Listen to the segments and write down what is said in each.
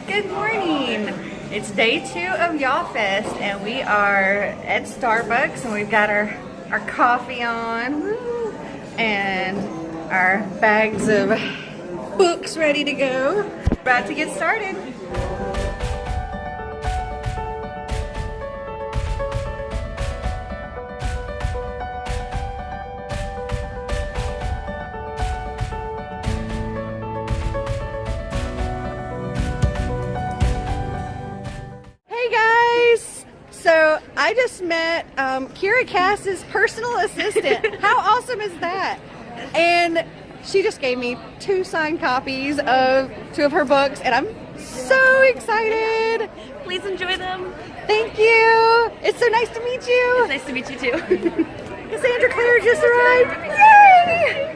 Good morning. It's day 2 of Yallfest and we are at Starbucks and we've got our coffee on and our bags of books ready to go. About to get started. So I just met Kira Cass's personal assistant. How awesome is that? And she just gave me 2 signed copies of 2 of her books and I'm so excited. Please enjoy them. Thank you. It's so nice to meet you. It's nice to meet you too. Cassandra Clare just arrived. Yay!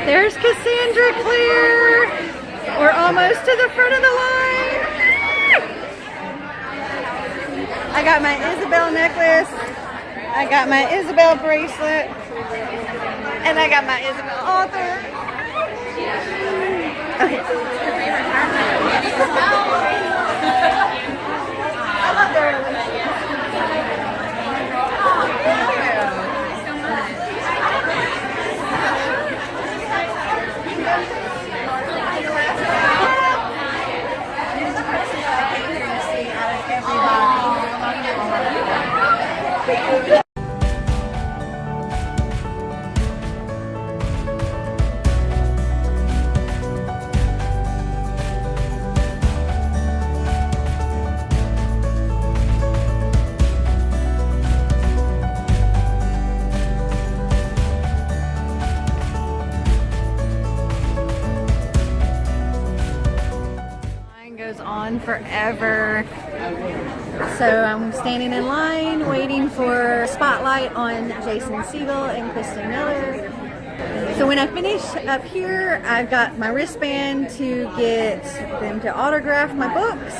There's Cassandra Clare. We're almost to the front of the line. I got my Isabel necklace, I got my Isabel bracelet, and I got my Isabel author. Okay. I love their goes on forever. So I'm standing in line waiting for a spotlight on Jason Segel and Kristen Miller. So when I finish up here, I've got my wristband to get them to autograph my books.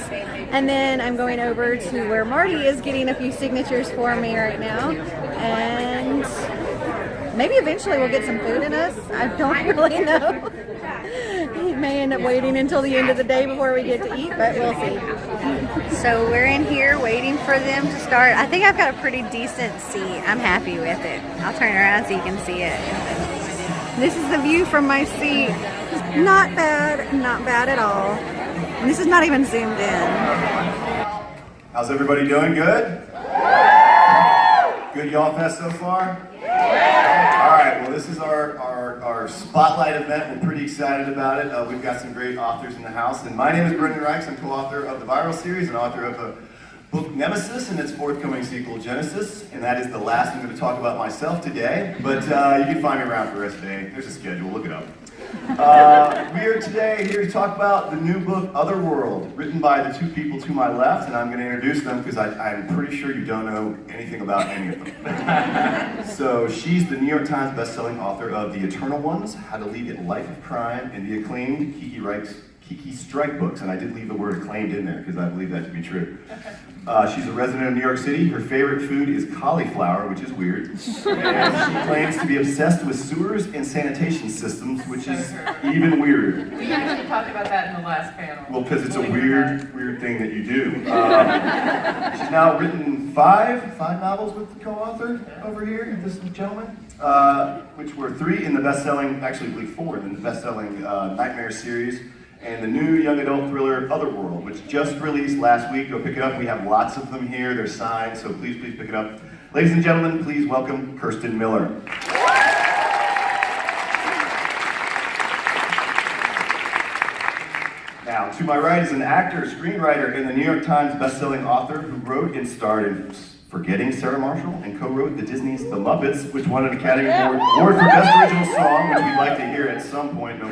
And then I'm going over to where Marty is getting a few signatures for me right now. And maybe eventually we'll get some food in us. I don't really know. He may end up waiting until the end of the day before we get to eat, but we'll see. So we're in here waiting for them to start. I think I've got a pretty decent seat. I'm happy with it. I'll turn around so you can see it. This is the view from my seat. Not bad at all. And this is not even zoomed in. How's everybody doing? Good? Good Yallfest so far? Alright, well this is our spotlight event. We're pretty excited about it. We've got some great authors in the house. And my name is Brendan Reichs. I'm co-author of the Viral series and author of the book Nemesis and its forthcoming sequel Genesis. And that is the last I'm going to talk about myself today. But you can find me around for the rest of the day. There's a schedule, look it up. We are today here to talk about the new book Otherworld, written by the 2 people to my left, and I'm going to introduce them because I'm pretty sure you don't know anything about any of them. So she's the New York Times bestselling author of The Eternal Ones, How to Lead a Life of Crime, and the acclaimed Kiki Strike books, and I did leave the word acclaimed in there because I believe that to be true. She's a resident of New York City. Her favorite food is cauliflower, which is weird. And she claims to be obsessed with sewers and sanitation systems, which is even weirder. We actually talked about that in the last panel. Well, because it's a weird thing that you do. She's now written 5 novels with the co-author over here, this gentleman, which were 3 in the best-selling, actually I believe 4 in the best-selling Nightmare series. And the new young adult thriller, Otherworld, which just released last week. Go pick it up. We have lots of them here. They're signed, so please pick it up. Ladies and gentlemen, please welcome Kristen Miller. Now, to my right is an actor, screenwriter, and the New York Times bestselling author who wrote and starred in Forgetting Sarah Marshall and co-wrote Disney's The Muppets, which won an Academy Award for Best Original Song, which we'd like to hear at some point. No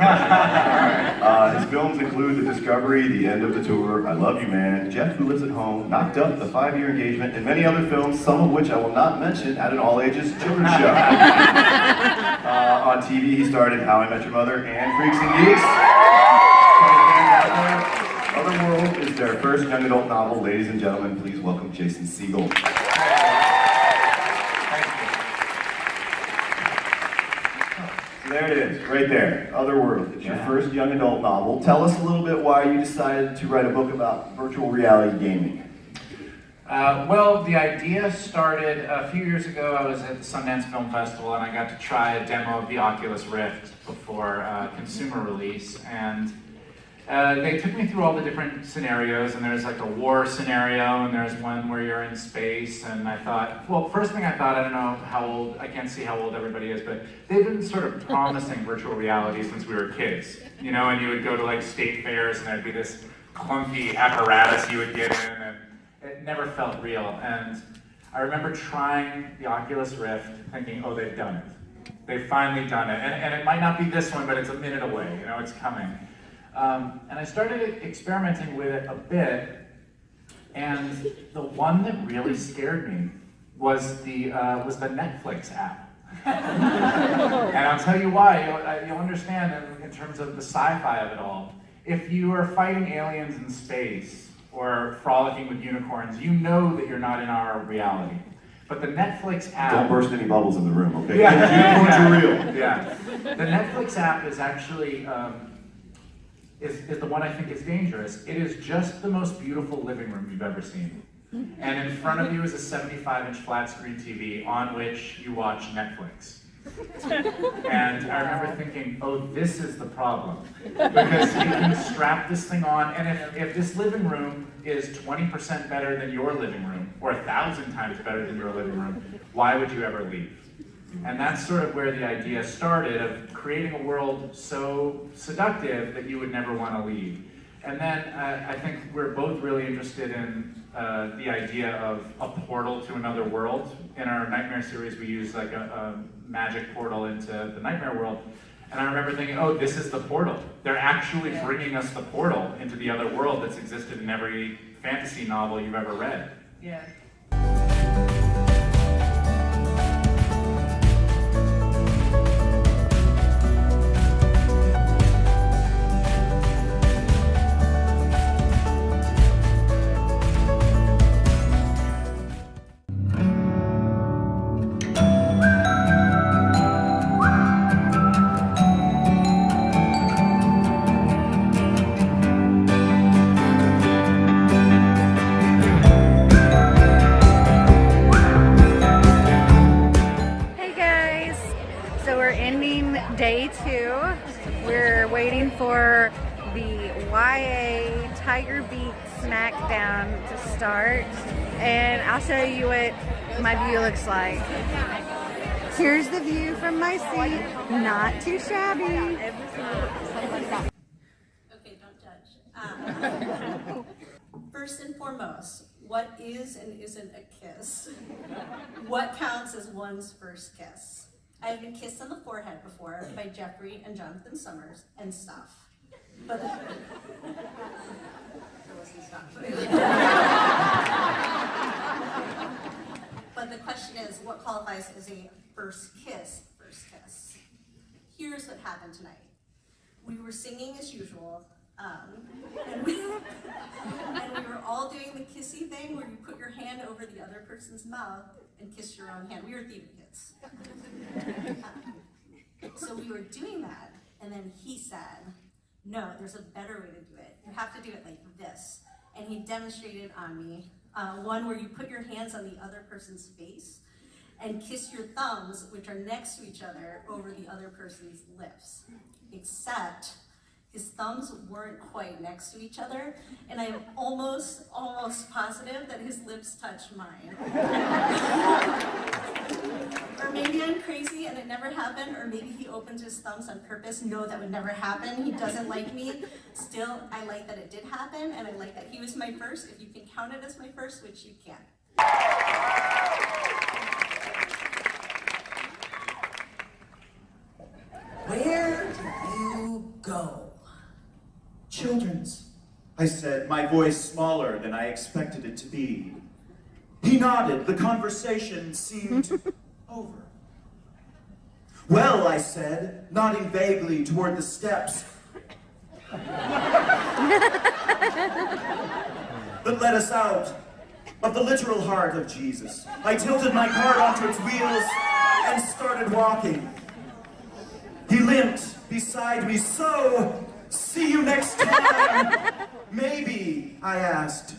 His films include The Discovery, The End of the Tour, I Love You Man, Jeff Who Lives at Home, Knocked Up, The 5-Year Engagement, and many other films, some of which I will not mention at an all-ages children's show. On TV, he starred in How I Met Your Mother and Freaks and Geeks. Otherworld is their first young adult novel. Ladies and gentlemen, please welcome Jason Segel. there it is, right there, Otherworld. It's your first young adult novel. Tell us a little bit why you decided to write a book about virtual reality gaming. Well, the idea started a few years ago. I was at the Sundance Film Festival and I got to try a demo of the Oculus Rift before consumer release. And they took me through all the different scenarios, and there's like a war scenario, and there's one where you're in space, and I thought, well, first thing I thought, I don't know how old, I can't see how old everybody is, but they've been sort of promising virtual reality since we were kids, you know, and you would go to like state fairs, and there'd be this clunky apparatus you would get in, and it never felt real. And I remember trying the Oculus Rift, thinking, oh, they've done it. They've finally done it, and it might not be this one, but it's a minute away, you know, it's coming. And I started experimenting with it a bit, and the one that really scared me was the Netflix app. And I'll tell you why. You'll understand in terms of the sci-fi of it all. If you are fighting aliens in space or frolicking with unicorns, you know that you're not in our reality. But the Netflix app... Don't burst any bubbles in the room, okay? Yeah. Unicorns are real. Yeah. The Netflix app is actually... is the one I think is dangerous. It is just the most beautiful living room you've ever seen. And in front of you is a 75-inch flat screen TV on which you watch Netflix. And I remember thinking, oh, this is the problem. Because you can strap this thing on, and if this living room is 20% better than your living room, or 1,000 times better than your living room, why would you ever leave? And that's sort of where the idea started, of creating a world so seductive that you would never want to leave. And then I think we're both really interested in the idea of a portal to another world. In our Nightmare series, we use like a magic portal into the Nightmare world. And I remember thinking, oh, this is the portal. They're actually bringing us the portal into the other world that's existed in every fantasy novel you've ever read. Yeah. Day 2. We're waiting for the YA Tiger Beat Smackdown to start, and I'll show you what my view looks like. Here's the view from my seat, not too shabby. Okay, don't judge. First and foremost, what is and isn't a kiss? What counts as one's first kiss? I've been kissed on the forehead before by Jeffrey and Jonathan Summers and stuff. But there wasn't stuff. But the question is, what qualifies as a first kiss? First kiss. Here's what happened tonight. We were singing as usual, and we were all doing the kissy thing where you put your hand over the other person's mouth and kiss your own hand. We were theater kids. So we were doing that, and then he said, no, there's a better way to do it. You have to do it like this. And he demonstrated on me one where you put your hands on the other person's face and kiss your thumbs, which are next to each other, over the other person's lips. Except his thumbs weren't quite next to each other, and I'm almost positive that his lips touched mine. Or maybe I'm crazy and it never happened, or maybe he opened his thumbs on purpose. No, that would never happen. He doesn't like me. Still, I like that it did happen, and I like that he was my first, if you can count it as my first, which you can. Where do you go? Children's, I said, my voice smaller than I expected it to be. He nodded. The conversation seemed over. Well, I said, nodding vaguely toward the steps that led us out of the literal heart of Jesus. I tilted my cart onto its wheels and started walking. He limped beside me. So, see you next time. Maybe, I asked.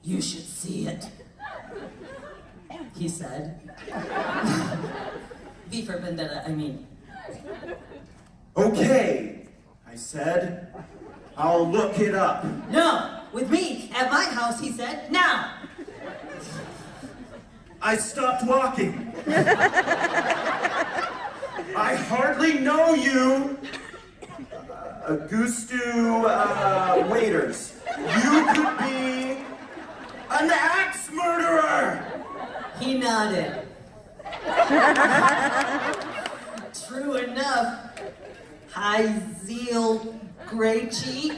You should see it, he said. V for Vendetta, I mean. Okay, I said. I'll look it up. No, with me, at my house, he said, now. I stopped walking. I hardly know you. Augustu Waiters. You could be an axe murderer. He nodded. True enough. High Zeal Gray Cheek.